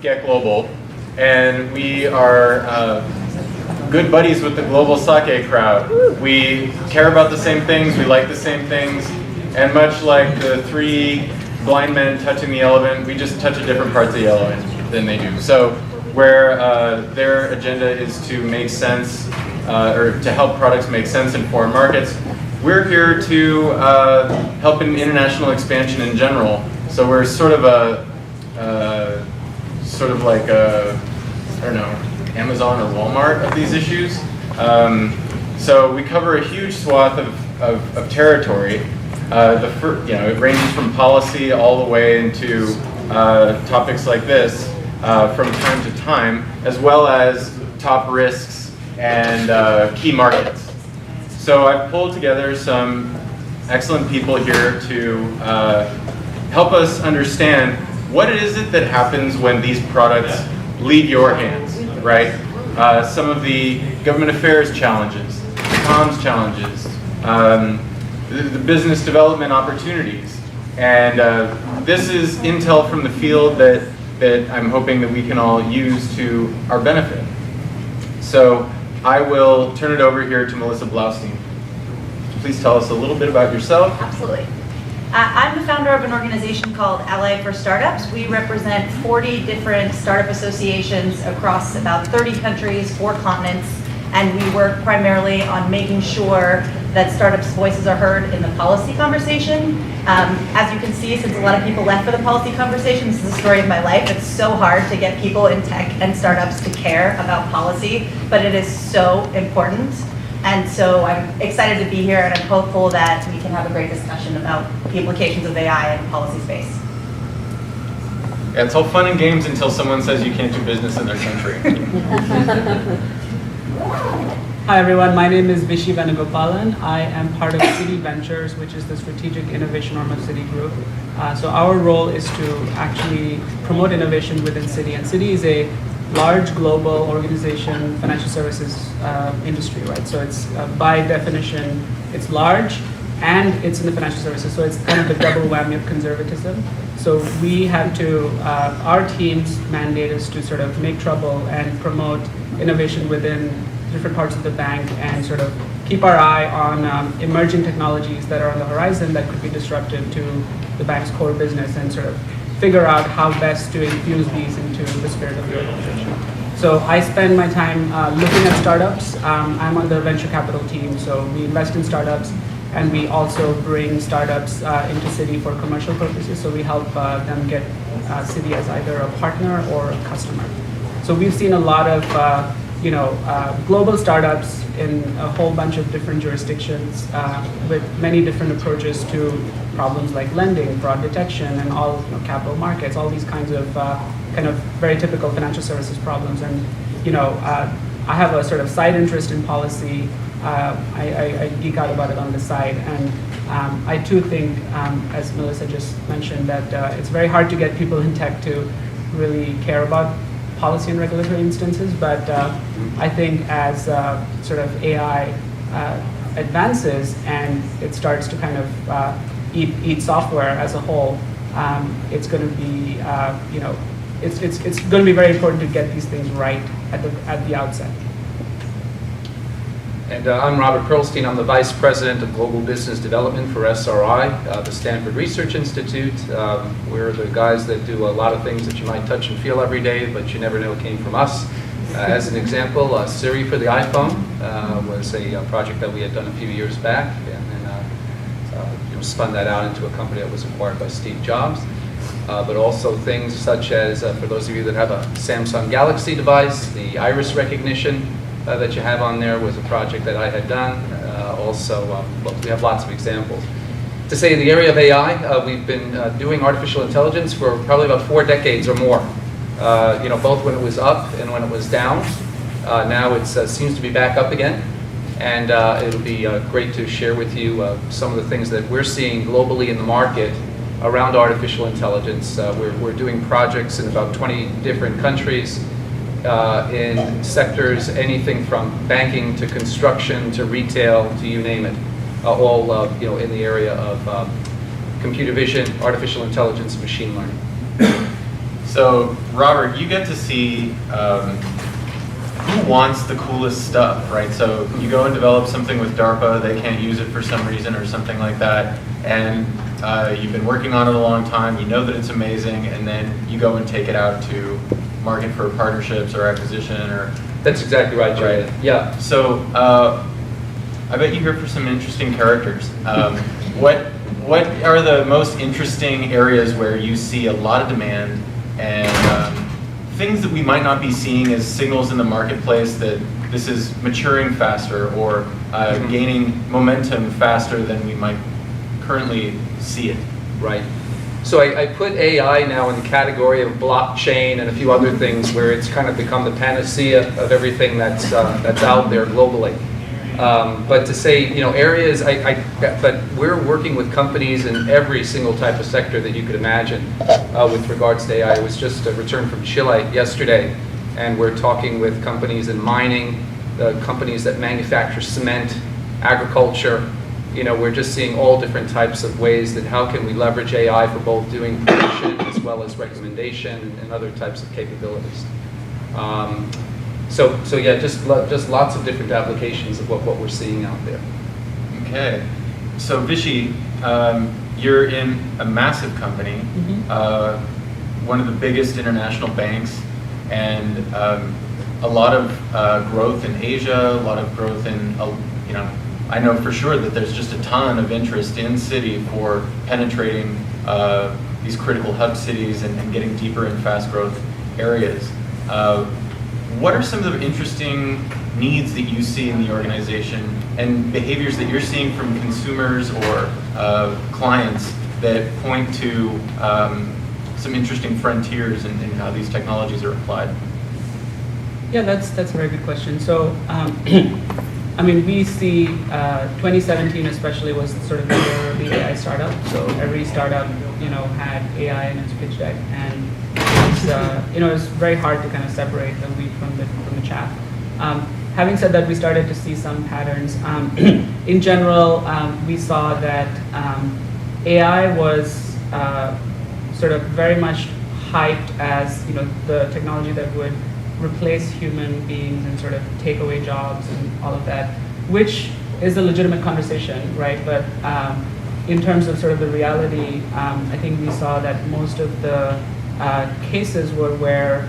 GetGlobal, and we are good buddies with the global sake crowd. We care about the same things, we like the same things, and much like the three blind men touching the elephant, we just touch a different parts of the elephant than they do. So where their agenda is to make sense, or to help products make sense in foreign markets, we're here to help in international expansion in general. So we're sort of like a, I don't know, Amazon or Walmart of these issues. So we cover a huge swath of territory. It ranges from policy all the way into topics like this from time to time, as well as top risks and key markets. So I've pulled together some excellent people here to help us understand what is it that happens when these products leave your hands, right? Some of the government affairs challenges, comms challenges, the business development opportunities. And this is intel from the field that I'm hoping that we can all use to our benefit. So I will turn it over here to Melissa Blaustein. Please tell us a little bit about yourself. Absolutely. I'm the founder of an organization called Ally for Startups. We represent 40 different startup associations across about 30 countries, 4 continents, and we work primarily on making sure that startups' voices are heard in the policy conversation. As you can see, since a lot of people left for the policy conversation, this is the story of my life. It's so hard to get people in tech and startups to care about policy, but it is so important. And so I'm excited to be here, and I'm hopeful that we can have a great discussion about the implications of AI in the policy space. Yeah, it's all fun and games until someone says you can't do business in their country. Hi everyone, my name is Vishy Venugopalan. I am part of City Ventures, which is the strategic innovation arm of City Group. So our role is to actually promote innovation within City, and City is a large global organization, financial services industry, right? So it's by definition, it's large and it's in the financial services. So it's kind of the double whammy of conservatism. So we have to, our team's mandate is to sort of make trouble and promote innovation within different parts of the bank and sort of keep our eye on emerging technologies that are on the horizon that could be disruptive to the bank's core business, and sort of figure out how best to infuse these into the spirit of the organization. So I spend my time looking at startups. I'm on the venture capital team, so we invest in startups, and we also bring startups into City for commercial purposes. So we help them get City as either a partner or a customer. So we've seen a lot of global startups in a whole bunch of different jurisdictions with many different approaches to problems like lending, fraud detection, and all capital markets, all these kinds of kind of very typical financial services problems. And I have a sort of side interest in policy. I geek out about it on the side, and I too think, as Melissa just mentioned, that it's very hard to get people in tech to really care about policy and regulatory instances, but I think as sort of AI advances and it starts to kind of eat software as a whole, it's going to be it's going to be very important to get these things right at the outset. And I'm Robert Pearlstein. I'm the Vice President of Global Business Development for SRI, the Stanford Research Institute. We're the guys that do a lot of things that you might touch and feel every day, but you never know it came from us. As an example, Siri for the iPhone was a project that we had done a few years back, and then spun that out into a company that was acquired by Steve Jobs. But also things such as, for those of you that have a Samsung Galaxy device, the iris recognition that you have on there was a project that I had done. We have lots of examples. To say in the area of AI, we've been doing artificial intelligence for probably about 4 decades or more. Both when it was up and when it was down. Now it seems to be back up again. And it'll be great to share with you some of the things that we're seeing globally in the market around artificial intelligence. We're doing projects in about 20 different countries. In sectors, anything from banking to construction to retail to you name it, all in the area of computer vision, artificial intelligence, machine learning. So, Robert, you get to see who wants the coolest stuff, right? So you go and develop something with DARPA, they can't use it for some reason or something like that, and you've been working on it a long time, you know that it's amazing, and then you go and take it out to market for partnerships or acquisition or... That's exactly right, Julian. Right. Yeah. So I bet you're here for some interesting characters. What are the most interesting areas where you see a lot of demand and things that we might not be seeing as signals in the marketplace that this is maturing faster or gaining momentum faster than we might currently see it? Right. So I put AI now in the category of blockchain and a few other things where it's kind of become the panacea of everything that's out there globally. But to say, areas, but we're working with companies in every single type of sector that you could imagine with regards to AI. I was just returned from Chile yesterday, and we're talking with companies in mining, companies that manufacture cement, agriculture. We're just seeing all different types of ways that how can we leverage AI for both doing prediction as well as recommendation and other types of capabilities. So yeah, just lots of different applications of what we're seeing out there. Okay, so Vishy, you're in a massive company, one of the biggest international banks, and a lot of growth in Asia, a lot of growth in, I know for sure that there's just a ton of interest in Citi for penetrating these critical hub cities and getting deeper in fast growth areas. What are some of the interesting needs that you see in the organization and behaviors that you're seeing from consumers or clients that point to some interesting frontiers in how these technologies are applied? Yeah, that's a very good question. So, we see 2017 especially was sort of the year of the AI startup. So every startup, had AI in its pitch deck, and it was very hard to kind of separate the wheat from the chaff. Having said that, we started to see some patterns. In general, we saw that AI was sort of very much hyped as the technology that would replace human beings and sort of take away jobs and all of that, which is a legitimate conversation, right? But in terms of sort of the reality, I think we saw that most of the cases were where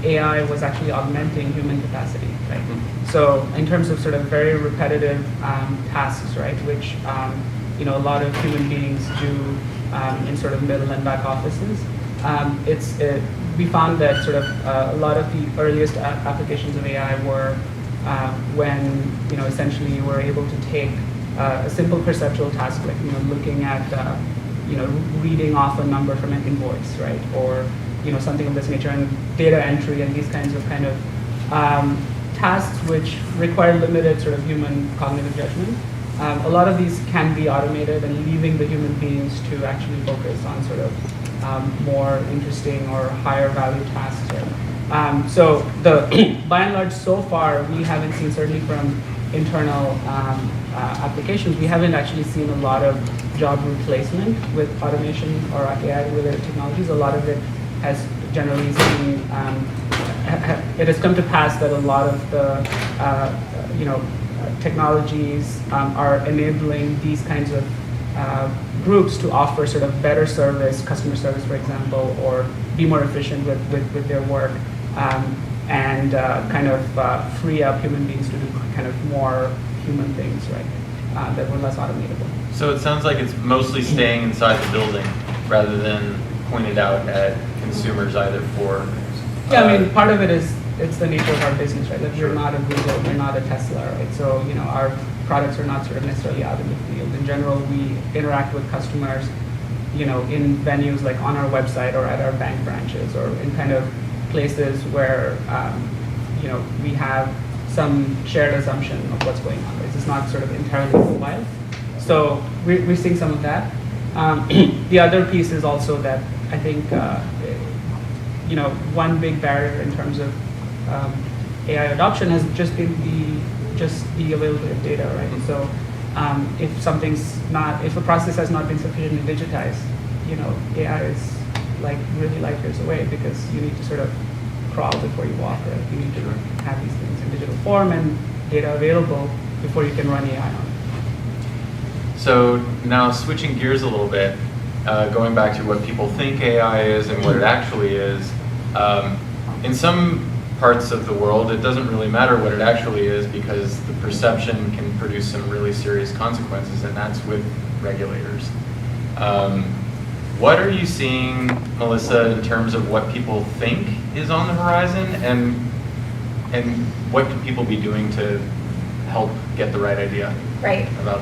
AI was actually augmenting human capacity, right? So in terms of sort of very repetitive tasks, right, which a lot of human beings do in sort of middle and back offices, we found that sort of a lot of the earliest applications of AI were when essentially you were able to take a simple perceptual task like looking at reading off a number from an invoice, right, or something of this nature, and data entry and these kinds of tasks which require limited sort of human cognitive judgment. A lot of these can be automated and leaving the human beings to actually focus on sort of more interesting or higher value tasks. Right? So by and large, so far, we haven't seen, certainly from internal applications, we haven't actually seen a lot of job replacement with automation or AI-related technologies. A lot of it has generally seen, it has come to pass that a lot of the technologies are enabling these kinds of groups to offer sort of better service, customer service, for example, or be more efficient with their work, and free up human beings to do kind of more human things, right, that were less automatable. So it sounds like it's mostly staying inside the building rather than pointed out at consumers either for... Yeah, part of it is, it's the nature of our business, right? Like we're not a Google, we're not a Tesla, right? So, our products are not sort of necessarily out in the field. In general, we interact with customers, in venues like on our website or at our bank branches or in kind of places where, we have some shared assumption of what's going on. Right? It's not sort of entirely mobile. So we're seeing some of that. The other piece is also that I think, one big barrier in terms of AI adoption has just been the availability of data, right? So if a process has not been sufficiently digitized, AI is like really light years away, because you need to sort of crawl before you walk, right? You need to have these things in digital form and data available before you can run AI on it. So now switching gears a little bit, going back to what people think AI is and what it actually is. In some parts of the world, it doesn't really matter what it actually is, because the perception can produce some really serious consequences, and that's with regulators. What are you seeing, Melissa, in terms of what people think is on the horizon, and what can people be doing to help get the right idea about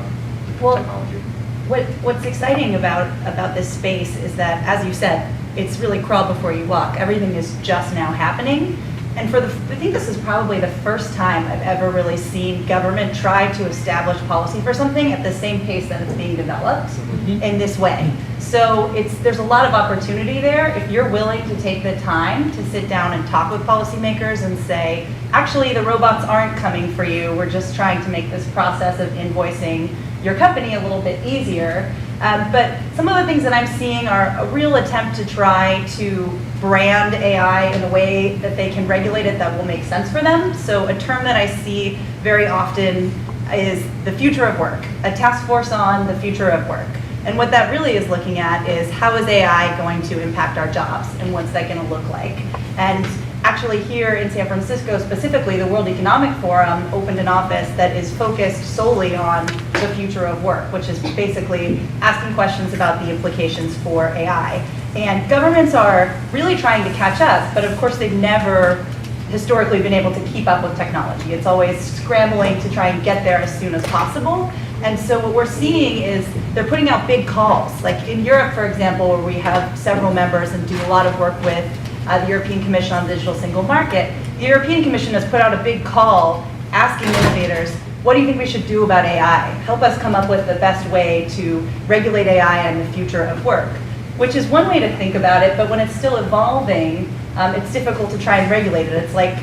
technology? What's exciting about this space is that, as you said, it's really crawl before you walk. Everything is just now happening. And I think this is probably the first time I've ever really seen government try to establish policy for something at the same pace that it's being developed in this way. So there's a lot of opportunity there if you're willing to take the time to sit down and talk with policymakers and say, actually, the robots aren't coming for you. We're just trying to make this process of invoicing your company a little bit easier. But some of the things that I'm seeing are a real attempt to try to brand AI in a way that they can regulate it that will make sense for them. So a term that I see very often is the future of work, a task force on the future of work. And what that really is looking at is, how is AI going to impact our jobs, and what's that going to look like? And actually here in San Francisco specifically, the World Economic Forum opened an office that is focused solely on the future of work, which is basically asking questions about the implications for AI. And governments are really trying to catch up, but of course they've never historically been able to keep up with technology. It's always scrambling to try and get there as soon as possible. And so what we're seeing is they're putting out big calls. Like in Europe, for example, where we have several members and do a lot of work with the European Commission on the Digital Single Market, the European Commission has put out a big call asking innovators, what do you think we should do about AI? Help us come up with the best way to regulate AI and the future of work, which is one way to think about it, but when it's still evolving, it's difficult to try and regulate it. It's like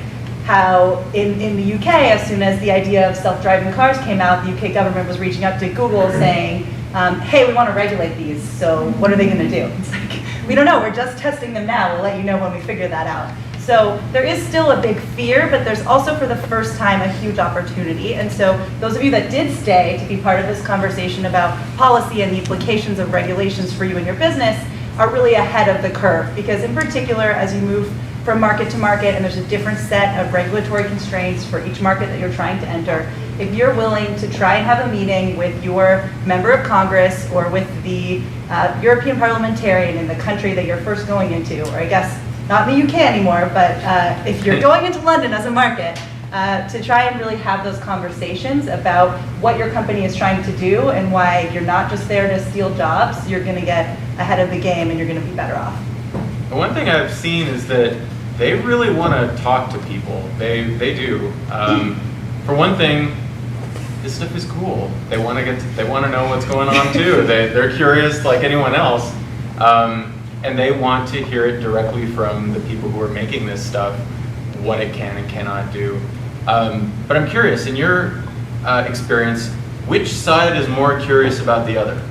how in the UK, as soon as the idea of self-driving cars came out, the UK government was reaching out to Google saying, hey, we want to regulate these, so what are they going to do? It's like, we don't know, we're just testing them now, we'll let you know when we figure that out. So there is still a big fear, but there's also for the first time a huge opportunity. And so those of you that did stay to be part of this conversation about policy and the implications of regulations for you and your business are really ahead of the curve. Because in particular, as you move from market to market, and there's a different set of regulatory constraints for each market that you're trying to enter, if you're willing to try and have a meeting with your member of Congress or with the European parliamentarian in the country that you're first going into, or I guess not in the UK anymore, but if you're going into London as a market, to try and really have those conversations about what your company is trying to do and why you're not just there to steal jobs, you're going to get ahead of the game and you're going to be better off. The one thing I've seen is that they really want to talk to people. They do. For one thing, this stuff is cool. They want to know what's going on too. They're curious like anyone else. And they want to hear it directly from the people who are making this stuff, what it can and cannot do. But I'm curious, in your experience, which side is more curious about the other?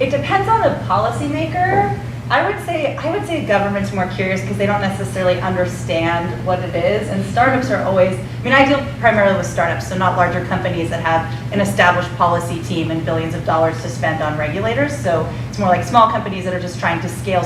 It depends on the policymaker. I would say government's more curious because they don't necessarily understand what it is, and startups are always, I deal primarily with startups, so not larger companies that have an established policy team and billions of dollars to spend on regulators, so it's more like small companies that are just trying to scale,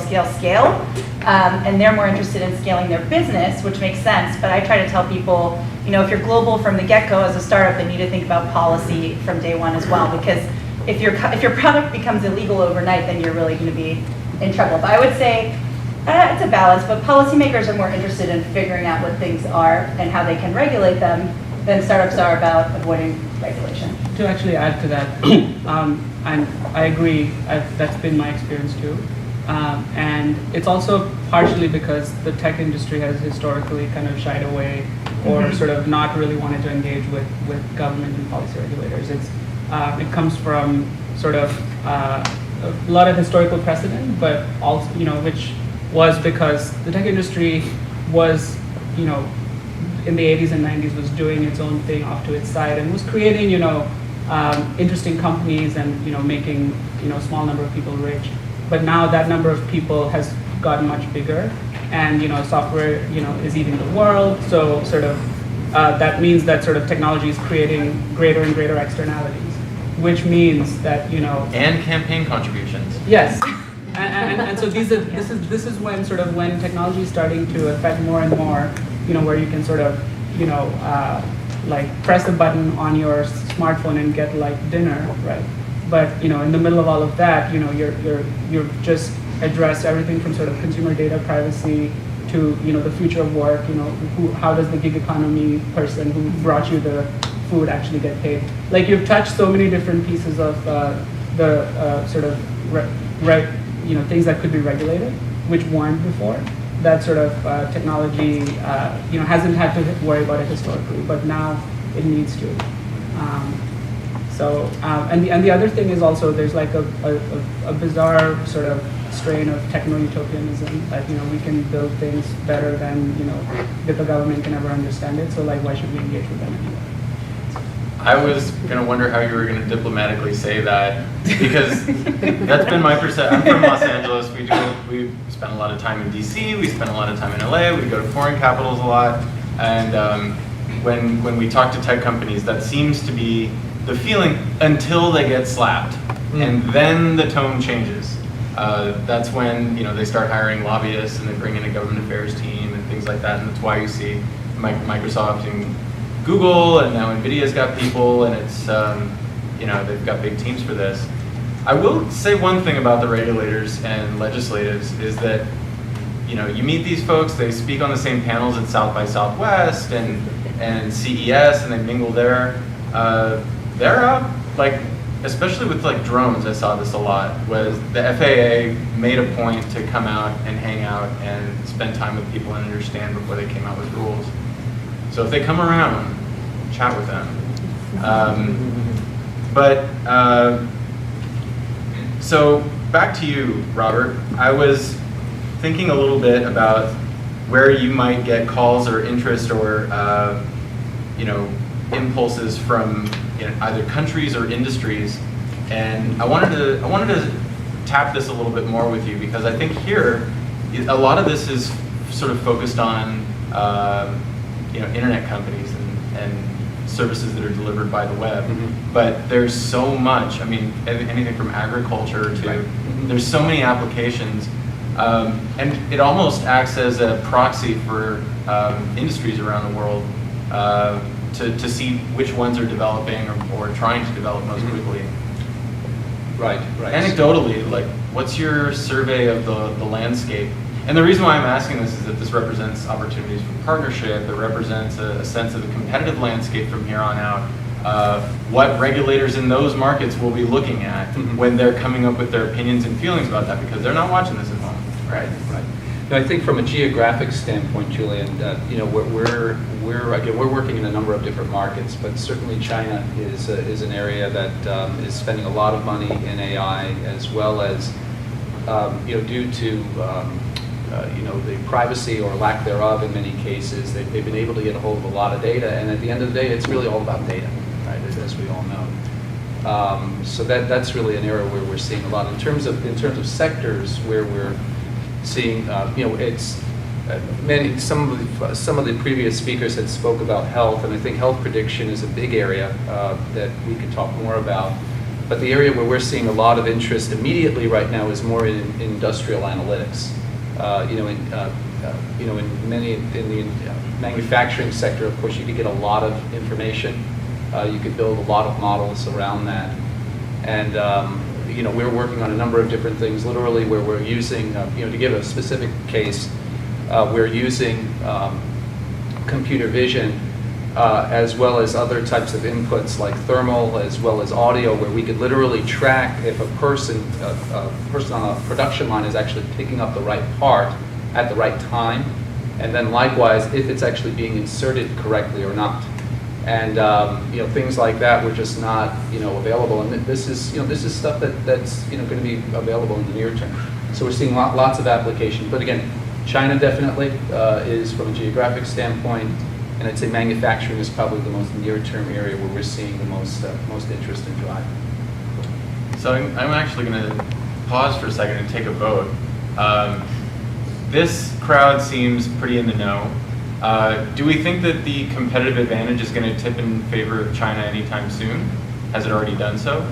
and they're more interested in scaling their business, which makes sense, but I try to tell people, if you're global from the get-go as a startup, then you need to think about policy from day one as well, because if your product becomes illegal overnight, then you're really going to be in trouble. But I would say it's a balance, but policymakers are more interested in figuring out what things are and how they can regulate them than startups are about avoiding regulation. To actually add to that, I agree, that's been my experience too. And it's also partially because the tech industry has historically kind of shied away or sort of not really wanted to engage with government and policy regulators. It comes from sort of a lot of historical precedent, but also, which was because the tech industry was, in the 80s and 90s was doing its own thing off to its side and was creating, interesting companies and, making, a small number of people rich. But now that number of people has gotten much bigger, and software is eating the world. So sort of that means that sort of technology is creating greater and greater externalities, which means that And campaign contributions. yes. And so this is when technology is starting to affect more and more, where you can sort of, like press a button on your smartphone and get like dinner, right? But in the middle of all of that, you're just address everything from sort of consumer data privacy to the future of work. How does the gig economy person who brought you the food actually get paid? Like you've touched so many different pieces of the sort of things that could be regulated, which weren't before. That sort of technology, hasn't had to worry about it historically, but now it needs to. And the other thing is also there's like a bizarre sort of strain of techno-utopianism that we can build things better than that the government can ever understand it. So like, why should we engage with them anyway? I was going to wonder how you were going to diplomatically say that, because that's been my perception. I'm from Los Angeles. We spend a lot of time in DC. We spend a lot of time in LA. We go to foreign capitals a lot. And when we talk to tech companies, that seems to be the feeling until they get slapped. And then the tone changes. That's when they start hiring lobbyists and they bring in a government affairs team and things like that. And that's why you see Microsoft and Google, and now NVIDIA's got people, and it's they've got big teams for this. I will say one thing about the regulators and legislatives is that you meet these folks, they speak on the same panels at South by Southwest and CES, and they mingle there. They're out, like, especially with like drones, I saw this a lot, was the FAA made a point to come out and hang out and spend time with people and understand before they came out with rules. So if they come around, chat with them. So back to you, Robert. I was thinking a little bit about where you might get calls or interest or impulses from either countries or industries, and I wanted to tap this a little bit more with you, because I think here a lot of this is sort of focused on internet companies and services that are delivered by the web. But there's so much. I mean, anything from agriculture to there's so many applications, and it almost acts as a proxy for industries around the world to see which ones are developing or trying to develop most quickly. Right. Anecdotally, like, what's your survey of the landscape? And the reason why I'm asking this is that this represents opportunities for partnership. It represents a sense of the competitive landscape from here on out. What regulators in those markets will be looking at when they're coming up with their opinions and feelings about that, because they're not watching this at home. Right. Now, I think from a geographic standpoint, Julian, we're working in a number of different markets, but certainly China is an area that is spending a lot of money in AI, as well as due to the privacy or lack thereof in many cases. They've been able to get a hold of a lot of data, and at the end of the day, it's really all about data, right? As we all know. So that's really an area where we're seeing a lot in terms of sectors where we're seeing, it's some of the previous speakers had spoke about health, and I think health prediction is a big area that we could talk more about. But the area where we're seeing a lot of interest immediately right now is more in industrial analytics. In the manufacturing sector, of course, you could get a lot of information. You could build a lot of models around that, and we're working on a number of different things. Literally, where we're using, to give a specific case, we're using computer vision as well as other types of inputs like thermal as well as audio, where we could literally track if a person on a production line is actually picking up the right part at the right time, and then likewise if it's actually being inserted correctly or not. And things like that were just not available, and this is stuff that's going to be available in the near term. So we're seeing lots of application. But again, China definitely is from a geographic standpoint. And I'd say manufacturing is probably the most near-term area where we're seeing the most interest and drive. So I'm actually going to pause for a second and take a vote. This crowd seems pretty in the know. Do we think that the competitive advantage is going to tip in favor of China anytime soon? Has it already done so?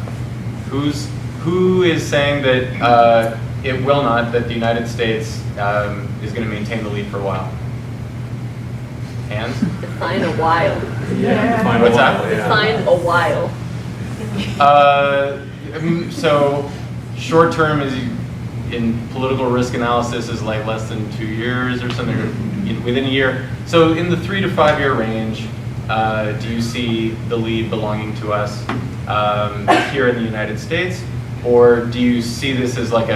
Who is saying that it will not, that the United States is going to maintain the lead for a while? Hands? Define a while. Yeah. What's that? Define a while. So short term is in political risk analysis is like less than 2 years or something, or within a year. So in the 3 to 5 year range, do you see the lead belonging to us here in the United States, or do you see this as like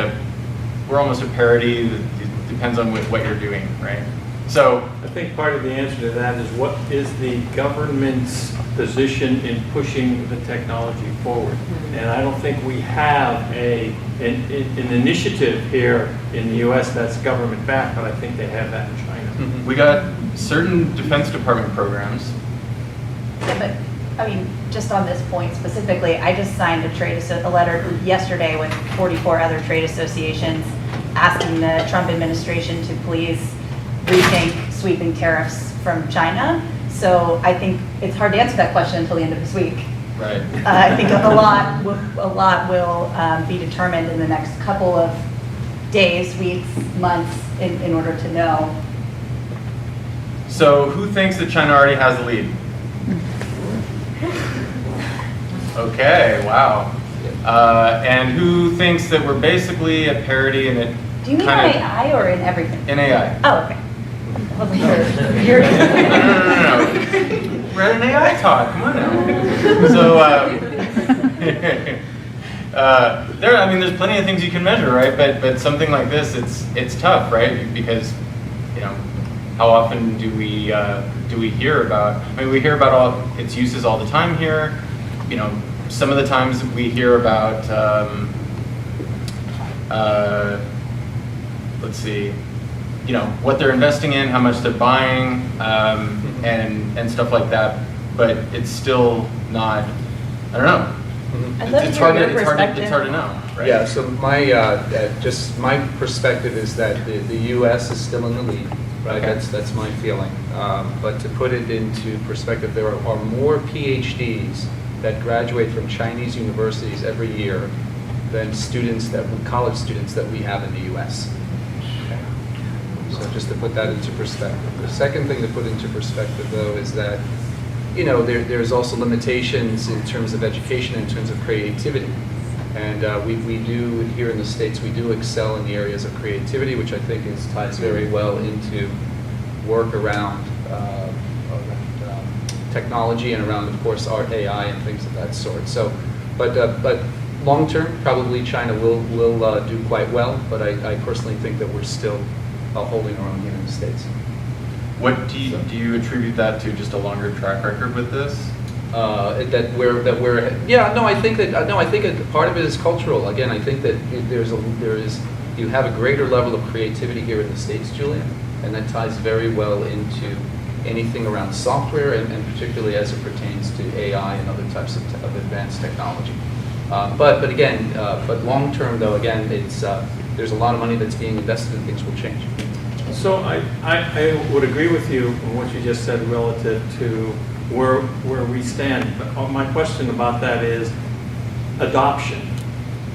we're almost a parity? It depends on what you're doing, right? So I think part of the answer to that is what is the government's position in pushing the technology forward. And I don't think we have an initiative here in the US that's government backed, but I think they have that in China. we got certain Defense Department programs. Yeah, but, I mean, just on this point specifically, I just signed a letter yesterday with 44 other trade associations asking the Trump administration to please rethink sweeping tariffs from China. So I think it's hard to answer that question until the end of this week. Right. I think a lot will be determined in the next couple of days, weeks, months in order to know. So who thinks that China already has the lead? Okay, wow. And who thinks that we're basically at parity and it Do you mean in AI or in everything? in AI? Oh, okay. No. We're at an AI talk. Come on now. So, there's plenty of things you can measure, right? But something like this, it's tough, right? Because, how often do we hear about? We hear about its uses all the time here. Some of the times we hear about. Let's see. What they're investing in, how much they're buying, and stuff like that. But it's still not. I don't know. I'd love to hear your perspective. It's hard to know, right? Yeah, so my perspective is that the U.S. is still in the lead, right? Okay. That's my feeling. But to put it into perspective, there are more PhDs that graduate from Chinese universities every year than college students that we have in the U.S. Okay. So just to put that into perspective. The second thing to put into perspective, though, is that there's also limitations in terms of education, in terms of creativity. And we do, here in the States, we do excel in the areas of creativity, which I think ties very well into work around technology and around, of course, art, AI, and things of that sort. So, but long term, probably China will do quite well, but I personally think that we're still holding our own here in the States. What do you attribute that to? Just a longer track record with this? I think that part of it is cultural. Again, I think that you have a greater level of creativity here in the States, Julian, and that ties very well into anything around software and particularly as it pertains to AI and other types of advanced technology. But long term though, again, there's a lot of money that's being invested and things will change. So I would agree with you on what you just said relative to where we stand. But my question about that is adoption.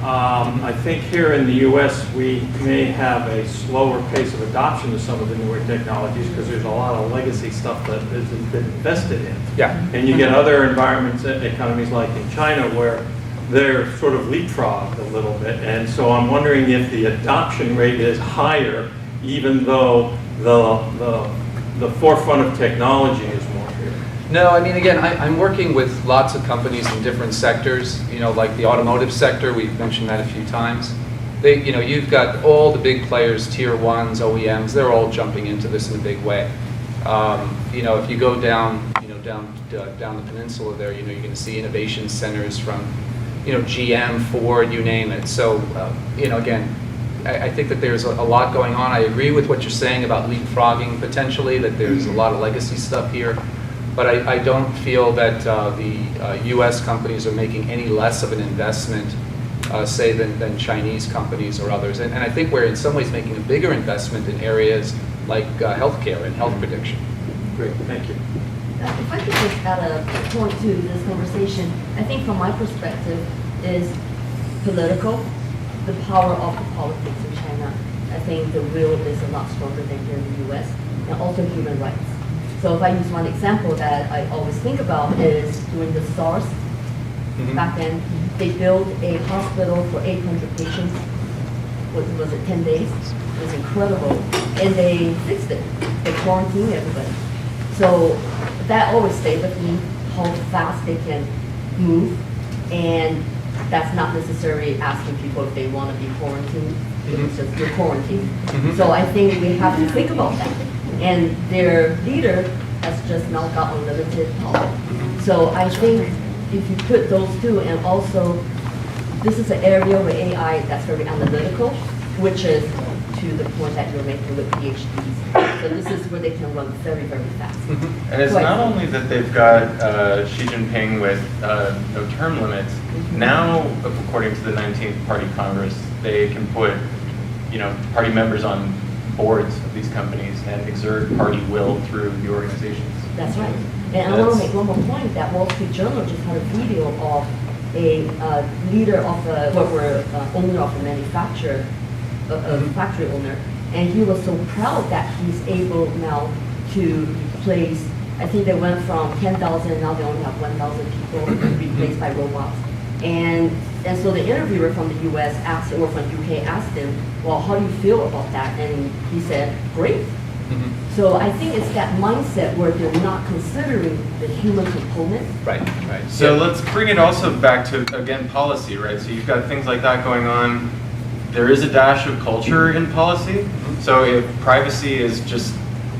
I think here in the U.S. we may have a slower pace of adoption of some of the newer technologies because there's a lot of legacy stuff that has been invested in. Yeah. And you get other environments, economies like in China, where they're sort of leapfrogged a little bit. And so I'm wondering if the adoption rate is higher, even though the forefront of technology is more here. No, I mean, again, I'm working with lots of companies in different sectors, like the automotive sector, we've mentioned that a few times. You've got all the big players, tier ones, OEMs, they're all jumping into this in a big way. If you go down the peninsula there, you're going to see innovation centers from, GM, Ford, you name it. So, again, I think that there's a lot going on. I agree with what you're saying about leapfrogging potentially, that there's a lot of legacy stuff here. But I don't feel that the U.S. companies are making any less of an investment say, than Chinese companies or others. And I think we're in some ways making a bigger investment in areas like healthcare and health prediction. Great, thank you. If I could just add a point to this conversation, I think from my perspective is political, the power of the politics in China. I think the will is a lot stronger than here in the US, and also human rights. So if I use one example that I always think about is during the SARS, back then, they built a hospital for 800 patients. Was it 10 days? It was incredible. And they fixed it. They quarantined everybody. So that always stayed with me, how fast they can move. And that's not necessarily asking people if they want to be quarantined. It's just you're quarantined. So I think we have to think about that. And their leader has just now got unlimited power. So I think if you put those two, and also this is an area where AI that's very analytical, which is to the point that you're making with PhDs. So this is where they can run very, very fast. And it's not only that they've got Xi Jinping with no term limits. Now, according to the 19th Party Congress, they can put, party members on boards of these companies and exert party will through the organizations. That's right. And I want to make one more point that Wall Street Journal just had a video of a leader of owner of a manufacturer, a factory owner, and he was so proud that he's able now to replace, I think they went from 10,000, now they only have 1,000 people replaced by robots. And so the interviewer from the US asked, or from UK asked him, well, how do you feel about that? And he said, great. So I think it's that mindset where they're not considering the human component. Right. So let's bring it also back to, again, policy, right? So you've got things like that going on. There is a dash of culture in policy. So if privacy is just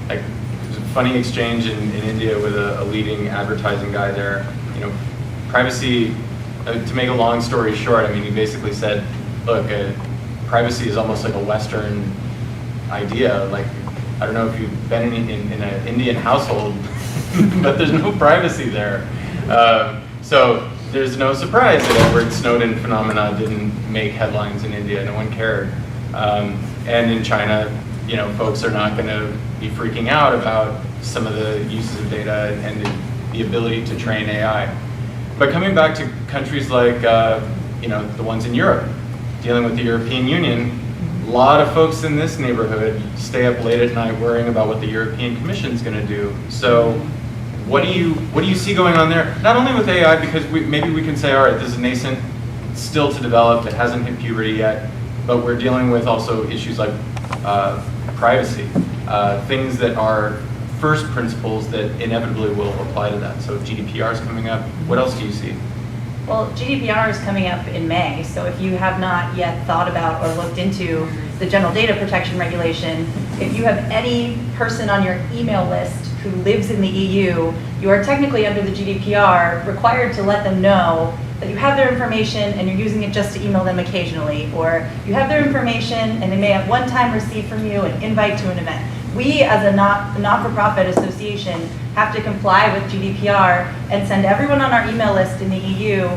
like, there's a funny exchange in India with a leading advertising guy there. Privacy, to make a long story short, I mean, he basically said, look, privacy is almost like a Western idea. Like, I don't know if you've been in an Indian household, but there's no privacy there. So there's no surprise that Edward Snowden phenomena didn't make headlines in India. No one cared. And in China, folks are not going to be freaking out about some of the uses of data and the ability to train AI. But coming back to countries like, the ones in Europe, dealing with the European Union, a lot of folks in this neighborhood stay up late at night worrying about what the European Commission is going to do. So what do you see going on there? Not only with AI, because maybe we can say, all right, this is nascent, it's still to develop, it hasn't hit puberty yet, but we're dealing with also issues like privacy, things that are first principles that inevitably will apply to that. So if GDPR is coming up, what else do you see? Well, GDPR is coming up in May, so if you have not yet thought about or looked into the General Data Protection Regulation, if you have any person on your email list who lives in the EU, you are technically under the GDPR required to let them know that you have their information and you're using it just to email them occasionally, or you have their information and they may at one time receive from you an invite to an event. We, as a not-for-profit association, have to comply with GDPR and send everyone on our email list in the EU,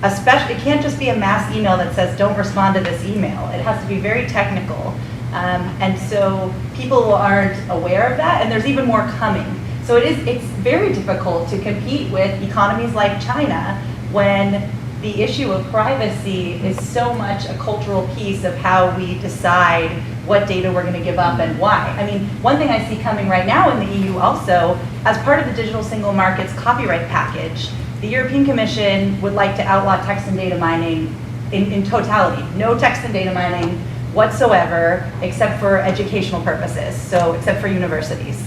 especially, it can't just be a mass email that says, don't respond to this email. It has to be very technical. And so people aren't aware of that, and there's even more coming. So it's very difficult to compete with economies like China when the issue of privacy is so much a cultural piece of how we decide what data we're going to give up and why. I mean, one thing I see coming right now in the EU also, as part of the Digital Single Market's copyright package, the European Commission would like to outlaw text and data mining in totality. No text and data mining whatsoever, except for educational purposes, so except for universities.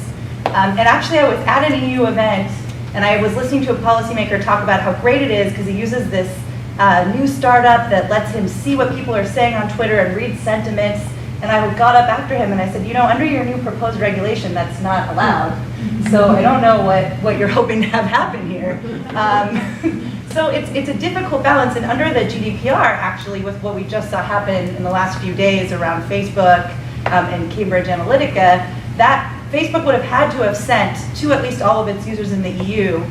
And actually I was at an EU event and I was listening to a policymaker talk about how great it is because he uses this new startup that lets him see what people are saying on Twitter and read sentiments. And I got up after him and I said, under your new proposed regulation, that's not allowed. So I don't know what you're hoping to have happen here. So it's a difficult balance. And under the GDPR, actually, with what we just saw happen in the last few days around Facebook and Cambridge Analytica, that Facebook would have had to have sent to at least all of its users in the EU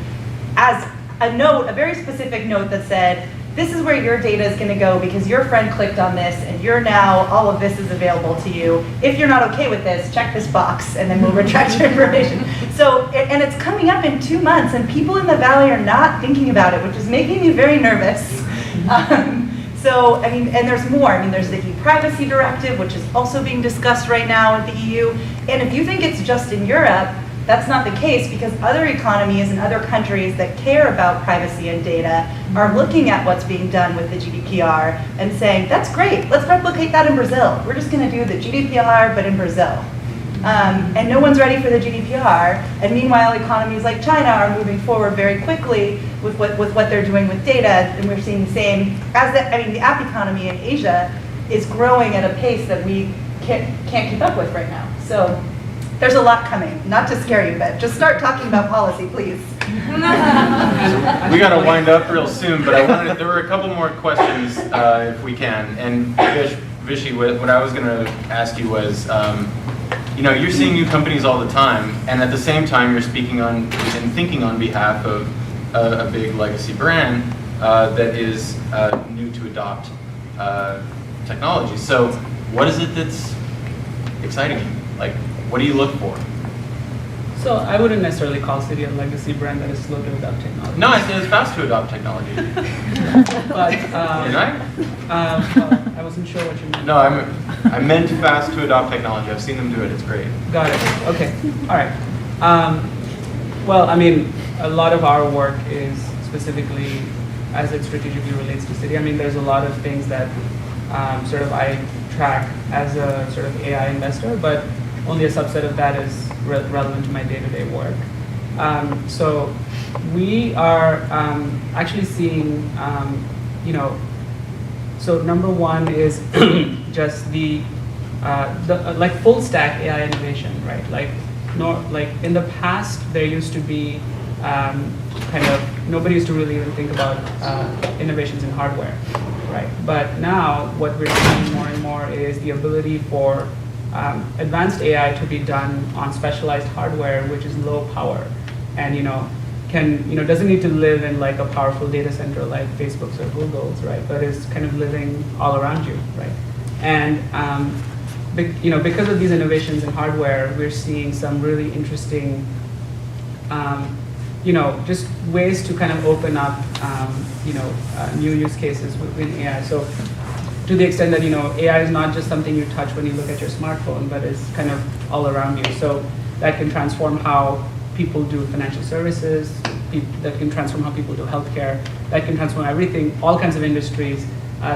as a note, a very specific note that said, this is where your data is going to go because your friend clicked on this and you're now, all of this is available to you. If you're not okay with this, check this box and then we'll retract your information. So, and it's coming up in 2 months and people in the Valley are not thinking about it, which is making me very nervous. So, I mean, and there's more. I mean, there's the e-privacy directive, which is also being discussed right now at the EU. And if you think it's just in Europe, that's not the case because other economies and other countries that care about privacy and data are looking at what's being done with the GDPR and saying, that's great, let's replicate that in Brazil. We're just gonna do the GDPR, but in Brazil. And no one's ready for the GDPR. And meanwhile, economies like China are moving forward very quickly with what they're doing with data. And we're seeing the same, the app economy in Asia is growing at a pace that we can't keep up with right now. So there's a lot coming, not to scare you, but just start talking about policy, please. We got to wind up real soon, but there were a couple more questions if we can. And Vishy, what I was going to ask you was, you're seeing new companies all the time, and at the same time you're speaking on and thinking on behalf of a big legacy brand that is new to adopt technology. So what is it that's exciting you? Like, what do you look for? So I wouldn't necessarily call City a legacy brand that is slow to adopt technology. No, I said it's fast to adopt technology. But Didn't I? well, I wasn't sure what you meant. No, I meant fast to adopt technology. I've seen them do it. It's great. Got it. Okay. All right. Well, I mean, a lot of our work is specifically as it strategically relates to City. I mean, there's a lot of things that sort of I track as a sort of AI investor, but only a subset of that is relevant to my day-to-day work. So we are actually seeing, so number one is just the like full stack AI innovation, right? Like in the past, there used to be nobody used to really even think about innovations in hardware, right? But now what we're seeing more and more is the ability for advanced AI to be done on specialized hardware, which is low power, and doesn't need to live in like a powerful data center like Facebook's or Google's, right? But is kind of living all around you, right? And because of these innovations in hardware, we're seeing some really interesting, just ways to kind of open up, new use cases within AI. So to the extent that AI is not just something you touch when you look at your smartphone, but is kind of all around you. So that can transform how people do financial services, that can transform how people do healthcare, that can transform everything, all kinds of industries.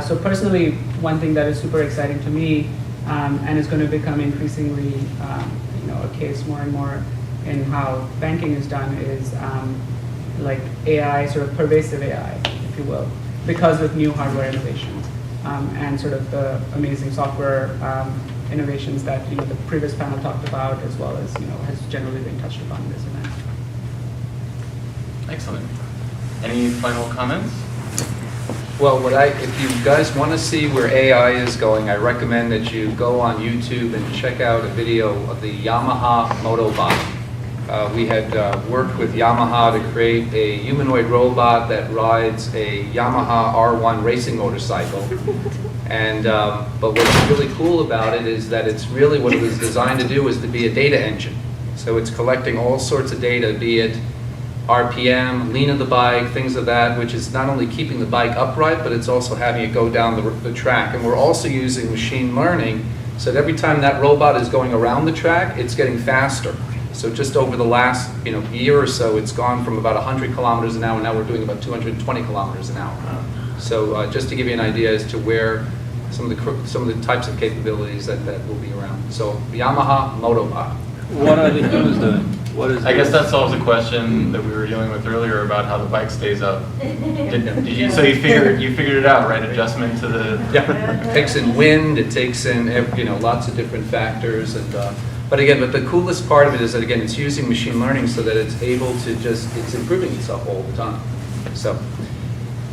So personally, one thing that is super exciting to me and is going to become increasingly a case more and more in how banking is done is like AI, sort of pervasive AI, if you will, because of new hardware innovations. And sort of the amazing software innovations that the previous panel talked about, as well as has generally been touched upon in this event. Excellent. Any final comments? Well, if you guys want to see where AI is going, I recommend that you go on YouTube and check out a video of the Yamaha Motobot. We had worked with Yamaha to create a humanoid robot that rides a Yamaha R1 racing motorcycle. And but what's really cool about it is that it's really what it was designed to do is to be a data engine. So it's collecting all sorts of data, be it RPM, lean of the bike, things of that, which is not only keeping the bike upright, but it's also having it go down the track. And we're also using machine learning so that every time that robot is going around the track, it's getting faster. So just over the last year or so, it's gone from about 100 kilometers an hour, and now we're doing about 220 kilometers an hour. So just to give you an idea as to where some of the types of capabilities that will be around. So Yamaha Motobot. What are the humans doing? What is? I guess that solves the question that we were dealing with earlier about how the bike stays up. So you figured it out, right? Adjustment to the. Yeah, it takes in wind. It takes in lots of different factors, and but the coolest part of it is that again it's using machine learning so that it's able to it's improving itself all the time. So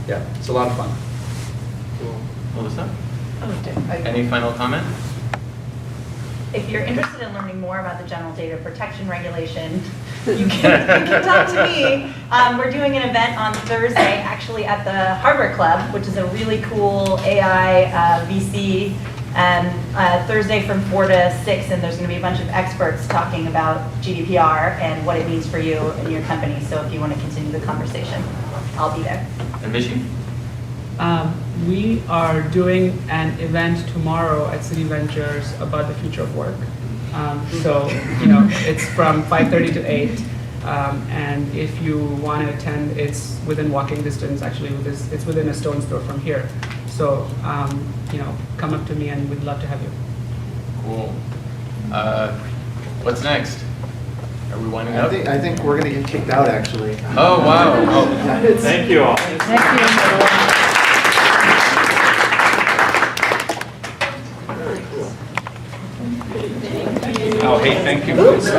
yeah, it's a lot of fun. Cool. Melissa? Any final comment? if you're interested in learning more about the General Data Protection Regulation, you can talk to me. We're doing an event on Thursday, actually at the Hardware Club, which is a really cool AI VC, Thursday from 4 to 6, and there's going to be a bunch of experts talking about GDPR and what it means for you and your company. So if you want to continue the conversation, I'll be there. And Vishy? We are doing an event tomorrow at City Ventures about the future of work. So, it's from 5:30 to 8. And if you want to attend, it's within walking distance, actually, it's within a stone's throw from here. So, come up to me and we'd love to have you. Cool. What's next? Are we winding up? I think we're going to get kicked out, actually. Oh, wow. Oh. Thank you all. Oh, hey, thank you for this.